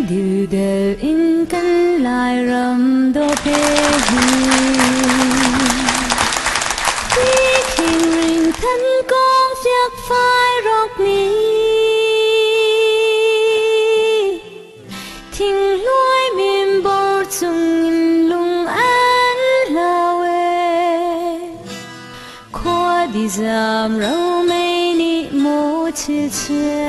điều đều in cánh lại rầm đô phê thiên rình thân con chắc phải rọc mi thiên lối miền bờ chung lung an lawe khoa đi giảm râu mây nị mô chia chia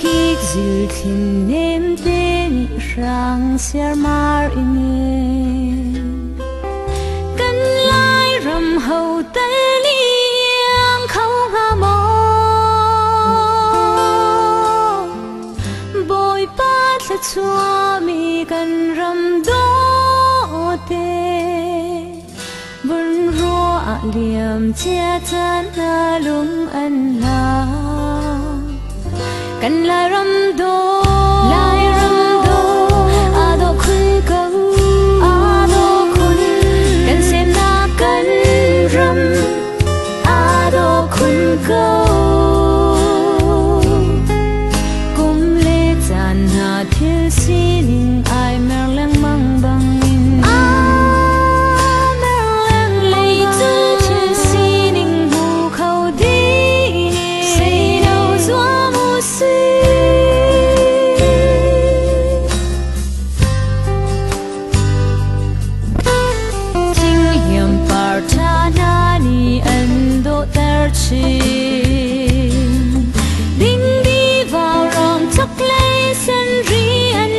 kik dư thiên nêm tê nị răng xer mar ine căn lai rầm hậu tay liang khâu hà mô bồi bát là chua mi căn rầm đô tê vun rua liềm chia chân na lung an la căn lai rầm đô a đô khun câu a đô khun căn xem na căn rầm a đô khun câu cùng lê chan na thiên si ning ai mer lang mang bang in mer lang lê chân thiên si ning hu khâu đi say đâu gió mu si đinh đi vào ròng chắc lấy sân ri anh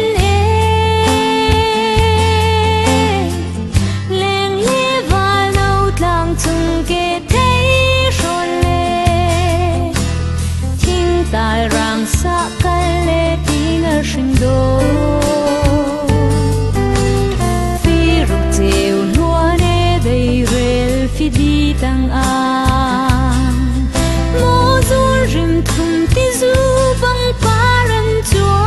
leng lê và lâu làng chung kê thấy rồi lê thiên tài ràng xa cái lê đi ngờ sinh đô phi rục chiều lúa nê đầy rêu phi đi tăng rim thum ti zu bang paran chua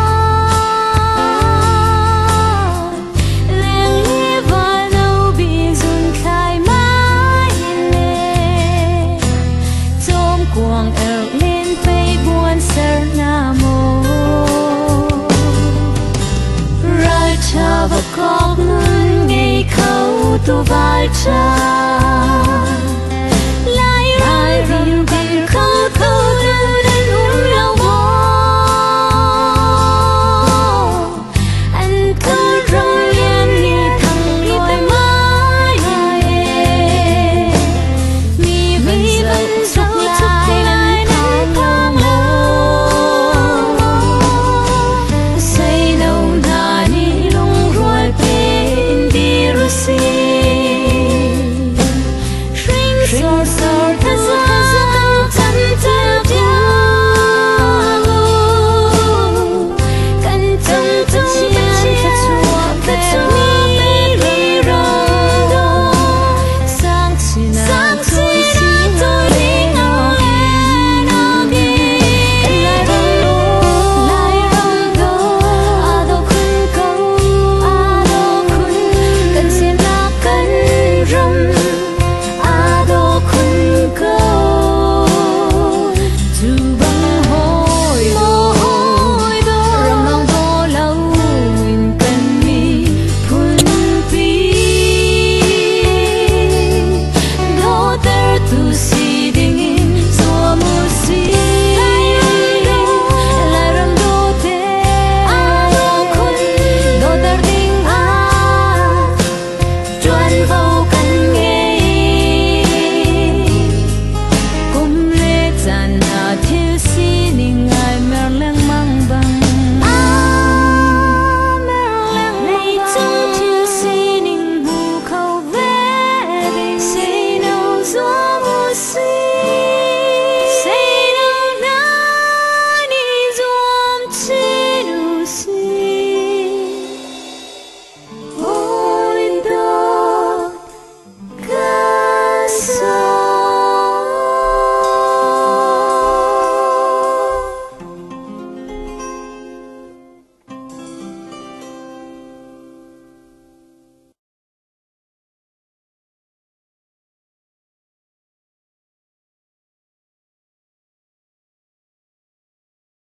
leng le va nau bi zun khai mai le chom quang lên phây buồn ser na mo rai cha và con ngày khâu tu vai cha